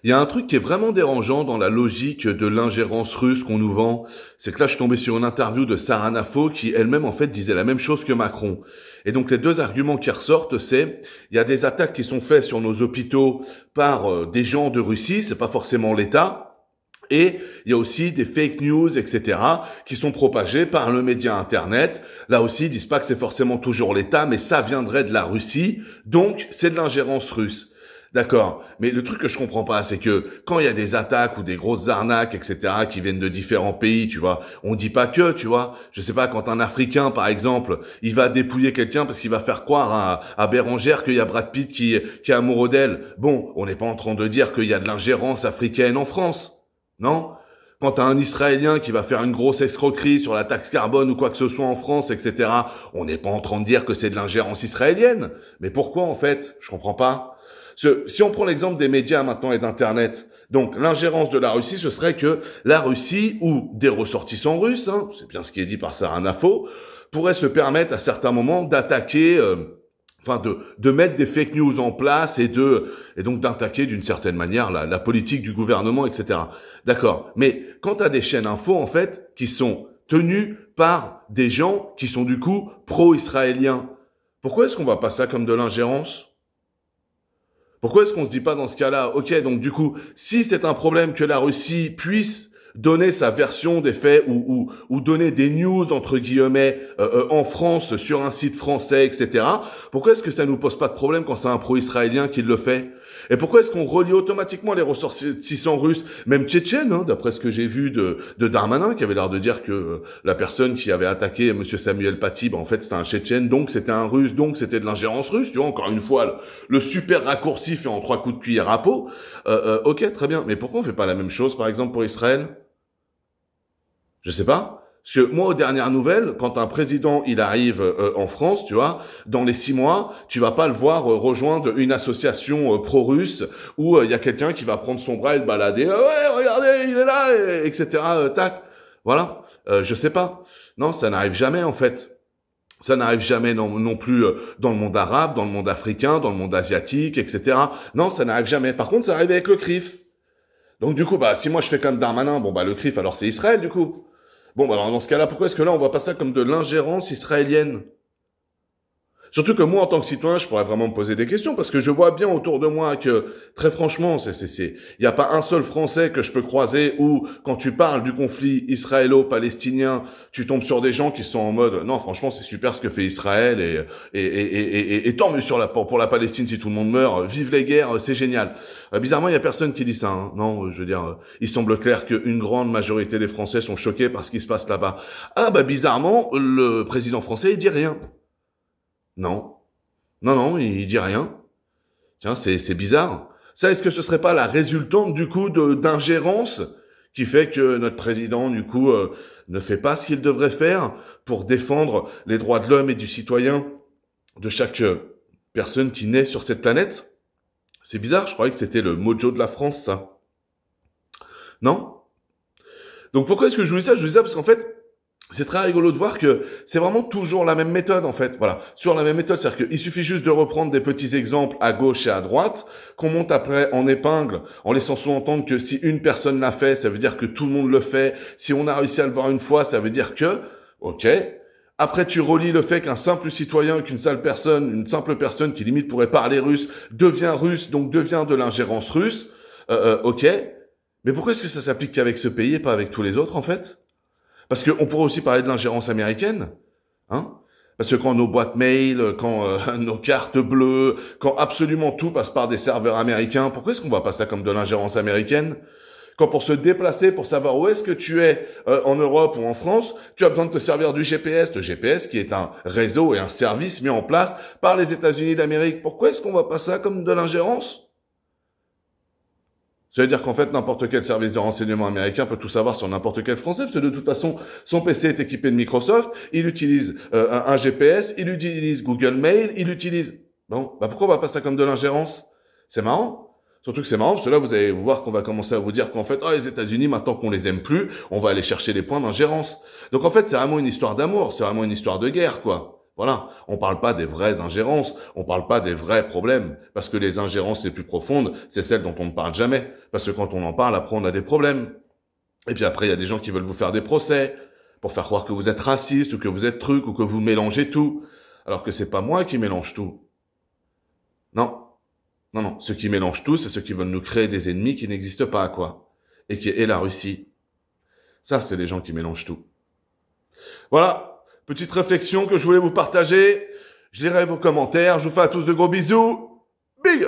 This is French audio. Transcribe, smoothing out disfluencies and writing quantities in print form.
Il y a un truc qui est vraiment dérangeant dans la logique de l'ingérence russe qu'on nous vend. C'est que là, je suis tombé sur une interview de Sarah Nafo qui elle-même, en fait, disait la même chose que Macron. Et donc, les deux arguments qui ressortent, c'est il y a des attaques qui sont faites sur nos hôpitaux par des gens de Russie, c'est pas forcément l'État. Et il y a aussi des fake news, etc., qui sont propagés par le média Internet. Là aussi, ils disent pas que c'est forcément toujours l'État, mais ça viendrait de la Russie, donc c'est de l'ingérence russe. D'accord, mais le truc que je comprends pas, c'est que quand il y a des attaques ou des grosses arnaques, etc., qui viennent de différents pays, tu vois, on dit pas que, tu vois, je sais pas, quand un Africain, par exemple, il va dépouiller quelqu'un parce qu'il va faire croire à Bérangère qu'il y a Brad Pitt qui est amoureux d'elle. Bon, on n'est pas en train de dire qu'il y a de l'ingérence africaine en France, non? Quand t'as un Israélien qui va faire une grosse escroquerie sur la taxe carbone ou quoi que ce soit en France, etc., on n'est pas en train de dire que c'est de l'ingérence israélienne. Mais pourquoi, en fait? Je comprends pas. Si on prend l'exemple des médias maintenant et d'Internet, donc l'ingérence de la Russie, ce serait que la Russie, ou des ressortissants russes, hein, c'est bien ce qui est dit par Sarah Nafo, pourrait se permettre à certains moments d'attaquer, de mettre des fake news en place et donc d'attaquer d'une certaine manière la politique du gouvernement, etc. D'accord. Mais quand t'as des chaînes info, en fait, qui sont tenues par des gens qui sont du coup pro-israéliens, pourquoi est-ce qu'on voit pas ça comme de l'ingérence? Pourquoi est-ce qu'on se dit pas dans ce cas-là, ok, donc du coup, si c'est un problème que la Russie puisse donner sa version des faits ou donner des news, entre guillemets, en France, sur un site français, etc., pourquoi est-ce que ça nous pose pas de problème quand c'est un pro-israélien qui le fait? Et pourquoi est-ce qu'on relie automatiquement les ressortissants russes, même tchétchènes, hein, d'après ce que j'ai vu de Darmanin, qui avait l'air de dire que la personne qui avait attaqué Monsieur Samuel Paty, en fait c'était un tchétchène, donc c'était un russe, donc c'était de l'ingérence russe, tu vois, encore une fois, le super raccourci fait en 3 coups de cuillère à peau. Ok, très bien, mais pourquoi on fait pas la même chose, par exemple, pour Israël? Je sais pas. Parce que moi, aux dernières nouvelles, quand un président il arrive en France, tu vois, dans les 6 mois, tu vas pas le voir rejoindre une association pro-russe où il y a quelqu'un qui va prendre son bras et le balader. Ah ouais, regardez, il est là, etc. Tac. Voilà. Je sais pas. Non, ça n'arrive jamais en fait. Ça n'arrive jamais non plus dans le monde arabe, dans le monde africain, dans le monde asiatique, etc. Non, ça n'arrive jamais. Par contre, ça arrive avec le CRIF. Donc du coup, si moi je fais comme Darmanin, le CRIF, alors c'est Israël du coup. Bon, alors dans ce cas-là, pourquoi est-ce que là, on voit pas ça comme de l'ingérence israélienne? Surtout que moi, en tant que citoyen, je pourrais vraiment me poser des questions, parce que je vois bien autour de moi que, très franchement, il n'y a pas un seul Français que je peux croiser où, quand tu parles du conflit israélo-palestinien, tu tombes sur des gens qui sont en mode, non, franchement, c'est super ce que fait Israël, et tant mieux pour la Palestine si tout le monde meurt, vive les guerres, c'est génial. Bizarrement, il y a personne qui dit ça, hein. Non, je veux dire, il semble clair qu'une grande majorité des Français sont choqués par ce qui se passe là-bas. Bizarrement, le président français, il dit rien. Non. Non, il dit rien. Tiens, c'est bizarre. Ça, est-ce que ce serait pas la résultante, du coup, d'ingérence qui fait que notre président, du coup, ne fait pas ce qu'il devrait faire pour défendre les droits de l'homme et du citoyen de chaque personne qui naît sur cette planète? C'est bizarre, je croyais que c'était le mojo de la France, ça. Non? Donc pourquoi est-ce que je vous dis ça? Je vous dis ça parce qu'en fait, c'est très rigolo de voir que c'est vraiment toujours la même méthode, en fait. Voilà. Sur la même méthode, c'est-à-dire qu'il suffit juste de reprendre des petits exemples à gauche et à droite, qu'on monte après en épingle, en laissant sous-entendre que si une personne l'a fait, ça veut dire que tout le monde le fait. Si on a réussi à le voir une fois, ça veut dire que, ok. Après, tu relis le fait qu'un simple citoyen, une simple personne qui limite pourrait parler russe, donc devient de l'ingérence russe. Ok. Mais pourquoi est-ce que ça s'applique qu'avec ce pays et pas avec tous les autres, en fait? Parce qu'on pourrait aussi parler de l'ingérence américaine, hein. Parce que quand nos boîtes mail, quand nos cartes bleues, quand absolument tout passe par des serveurs américains, pourquoi est-ce qu'on voit pas ça comme de l'ingérence américaine? Quand pour se déplacer, pour savoir où est-ce que tu es en Europe ou en France, tu as besoin de te servir du GPS, le GPS qui est un réseau et un service mis en place par les États-Unis d'Amérique. Pourquoi est-ce qu'on voit pas ça comme de l'ingérence? Ça veut dire qu'en fait, n'importe quel service de renseignement américain peut tout savoir sur n'importe quel Français, parce que de toute façon, son PC est équipé de Microsoft, il utilise un GPS, il utilise Google Mail, il utilise... Bon, pourquoi on va pas ça comme de l'ingérence? C'est marrant. Surtout que c'est marrant, parce que là, vous allez voir qu'on va commencer à vous dire qu'en fait, les États-Unis, maintenant qu'on les aime plus, on va aller chercher des points d'ingérence. Donc en fait, c'est vraiment une histoire d'amour, c'est vraiment une histoire de guerre, quoi. Voilà, on parle pas des vraies ingérences, on parle pas des vrais problèmes, parce que les ingérences les plus profondes, c'est celles dont on ne parle jamais, parce que quand on en parle, après on a des problèmes. Et puis après, il y a des gens qui veulent vous faire des procès, pour faire croire que vous êtes raciste, ou que vous êtes truc, ou que vous mélangez tout, alors que c'est pas moi qui mélange tout. Non, non, non, ceux qui mélangent tout, c'est ceux qui veulent nous créer des ennemis qui n'existent pas, quoi. Et qui est la Russie. Ça, c'est les gens qui mélangent tout. Voilà, petite réflexion que je voulais vous partager. Je lirai vos commentaires. Je vous fais à tous de gros bisous. Big!